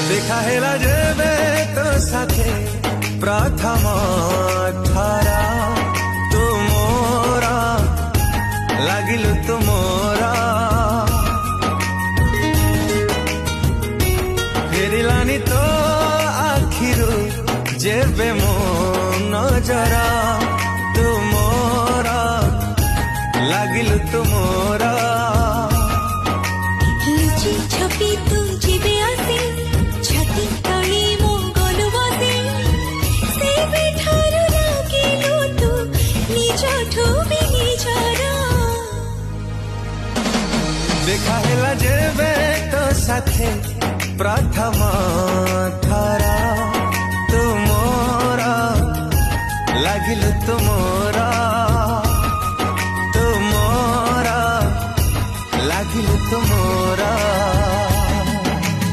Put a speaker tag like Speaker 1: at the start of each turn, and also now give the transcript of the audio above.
Speaker 1: देखा हेला जेबे तो साथे प्रथम थरा तू मोरा लागिलु तू मोरा फेरिलानी तो आखिरु जेबे मो नजरा तू मोरा लागिलु तू मोरा
Speaker 2: लुचि छपि तू जीवे आसे छाती तळे मो गलु बसे से बेठारु लागिलु तू निजठु भी निजरा
Speaker 1: देखा हेला जेबे तो साथे प्रथम थरा तू मोरा लागिलु तू मोरा।